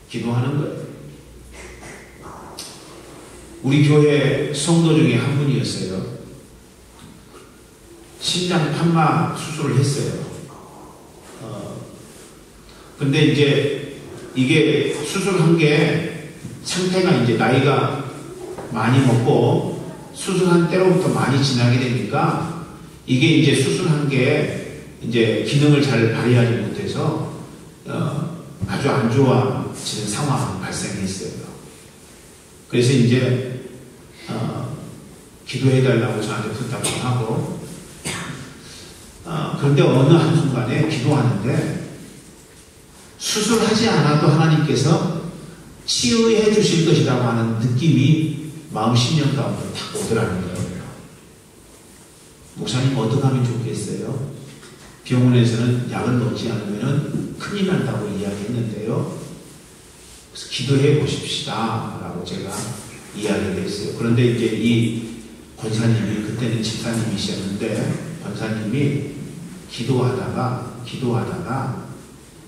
기도하는 거예요. 우리 교회 성도 중에 한 분이었어요. 심장 판마 수술을 했어요. 근데 이제 이게 수술한 게 상태가 이제 나이가 많이 먹고 수술한 때로부터 많이 지나게 되니까 이게 이제 수술한 게 이제 기능을 잘 발휘하지 못해서 아주 안 좋아지는 상황이 발생했어요. 그래서 이제 기도해달라고 저한테 부탁을 하고 그런데 어느 한순간에 기도하는데 수술하지 않아도 하나님께서 치유해 주실 것이라고 하는 느낌이 마음 심령 가운데 탁 오더라는 거예요. 목사님 어떻게 하면 좋겠어요? 병원에서는 약을 넣지 않으면 큰일 난다고 이야기했는데요. 그래서 기도해 보십시다 라고 제가 이야기를 했어요. 그런데 이제 이 권사님이 그때는 집사님이셨는데 권사님이 기도하다가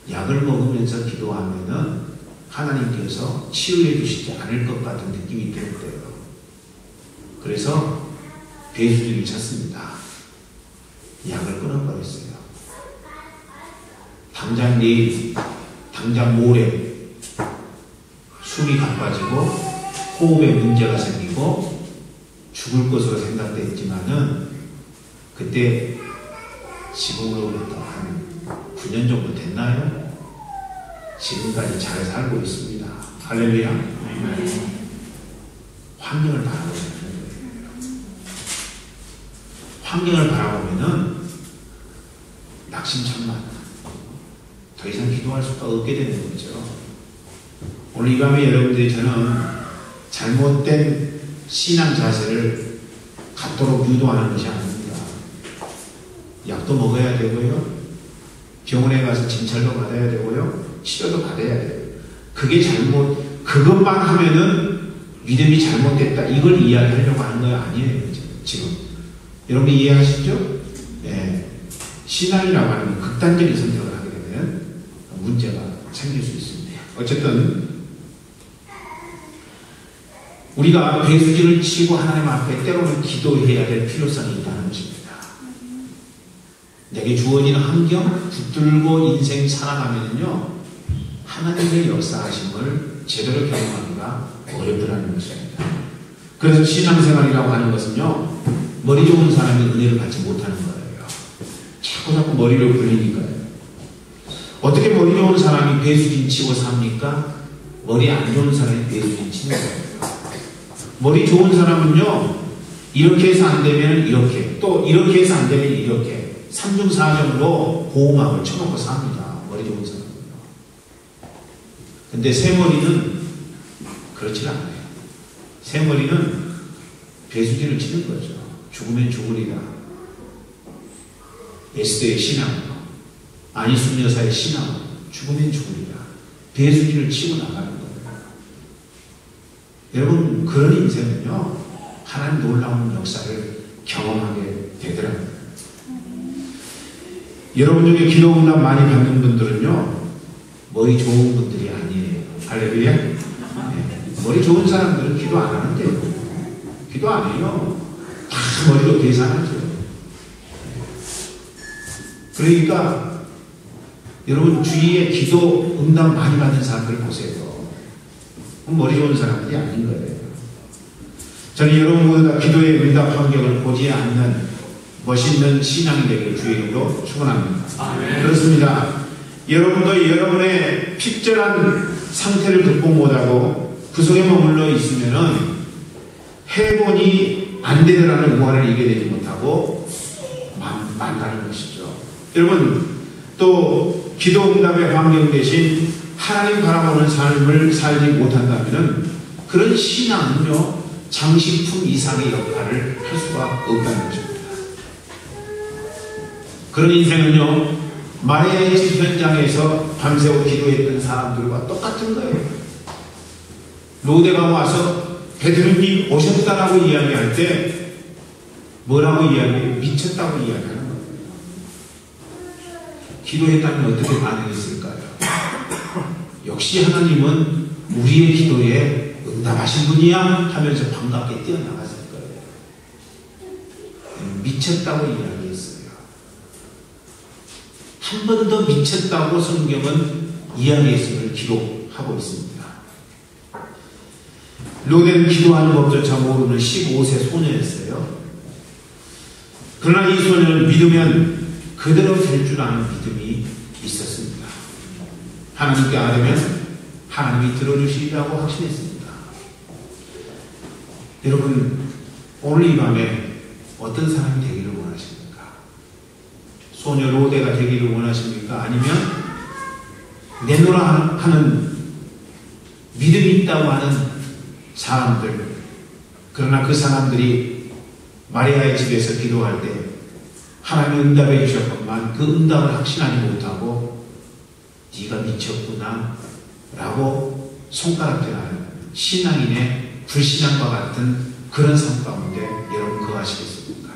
약을 먹으면서 기도하면은 하나님께서 치유해 주시지 않을 것 같은 느낌이 들었대요. 그래서 배수진을 쳤습니다. 약을 끊어버렸어요. 당장 내일, 당장 모레 숨이 가빠지고 호흡에 문제가 생기고 죽을 것으로 생각됐지만은 그때 지금으로부터 한 9년 정도 됐나요? 지금까지 잘 살고 있습니다. 할렐루야. 환경을 바라보는 거예요. 환경을 바라보면은 낙심천만 더 이상 기도할 수가 없게 되는 거죠. 오늘 이 밤에 여러분들이 저는 잘못된 신앙 자세를 갖도록 유도하는 것이 아닙니다. 약도 먹어야 되고요. 병원에 가서 진찰도 받아야 되고요. 치료도 받아야 돼요. 그것만 하면은 믿음이 잘못됐다. 이걸 이야기하려고 하는 거 아니에요. 지금. 여러분 이해하시죠? 네. 신앙이라고 하는 건 극단적인 선택을 하게 되면 문제가 생길 수 있습니다. 어쨌든, 우리가 배수진을 치고 하나님 앞에 때로는 기도해야 될 필요성이 있다는 것입니다. 내게 주어진 환경, 붙들고 인생 살아가면요, 하나님의 역사하심을 제대로 경험하기가 어렵더라는 것입니다. 그래서 신앙생활이라고 하는 것은요, 머리 좋은 사람이 은혜를 받지 못하는 거예요. 자꾸 머리를 굴리니까요. 어떻게 머리 좋은 사람이 배수진 치고 삽니까? 머리 안 좋은 사람이 배수진 치는 거예요. 머리 좋은 사람은요, 이렇게 해서 안 되면 이렇게, 또 이렇게 해서 안 되면 이렇게 3중 4정으로 보호막을 쳐놓고 삽니다. 머리 좋은 사람은요. 근데 새머리는 그렇지 않아요. 새머리는 배수진을 치는 거죠. 죽으면 죽으리라. 에스더의 신앙, 안희순 여사의 신앙, 죽으면 죽으리라. 배수진을 치고 나가는 거예요. 여러분, 그런 인생은요, 하나님 놀라운 역사를 경험하게 되더라고요. 여러분 중에 기도 응답 많이 받는 분들은요, 머리 좋은 분들이 아니에요. 할렐루야. 네. 머리 좋은 사람들은 기도 안 하는데요. 기도 안 해요. 다 머리로 계산하죠. 그러니까 여러분 주위에 기도 응답 많이 받는 사람들 보세요. 머리 좋은 사람들이 아닌 거예요. 저는 여러분 모두 다 기도의 응답 환경을 보지 않는 멋있는 신앙이 되기를 주의 이름으로 축원합니다. 그렇습니다. 여러분도 여러분의 핍절한 상태를 극복 못하고 그 속에 머물러 있으면은 해본이 안 되더라는 무한을 이겨내지 못하고 만다는 것이죠. 여러분 또 기도 응답의 환경 대신 하나님 바라보는 삶을 살지 못한다면 그런 신앙은요 장식품 이상의 역할을 할 수가 없다는 것입니다. 그런 인생은요 마리아의 집 현장에서 밤새워 기도했던 사람들과 똑같은 거예요. 로데가 와서 베드로님 오셨다라고 이야기할 때 뭐라고 이야기해요? 미쳤다고 이야기하는 거예요. 기도했다면 어떻게 반응했을까요? 역시 하나님은 우리의 기도에 응답하신 분이야 하면서 반갑게 뛰어나갔을 거예요. 미쳤다고 이야기했어요. 한 번 더 미쳤다고 성경은 이야기했음을 기록하고 있습니다. 로데는 기도하는 법조차 모르는 15세 소녀였어요. 그러나 이 소녀는 믿으면 그대로 될 줄 아는 믿음이 있었습니다. 하나님께 아뢰면 하나님이 들어주시리라고 확신했습니다. 여러분 오늘 이 밤에 어떤 사람이 되기를 원하십니까? 소녀 로데가 되기를 원하십니까? 아니면 내노라 하는 믿음이 있다고 하는 사람들, 그러나 그 사람들이 마리아의 집에서 기도할 때 하나님이 응답해 주셨건만 그 응답을 확신하지 못하고 네가 미쳤구나 라고 손가락질하는 신앙인의 불신앙과 같은 그런 삶 가운데 여러분 거하시겠습니까?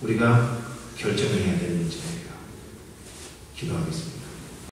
우리가 결정을 해야 될 문제예요. 기도하겠습니다.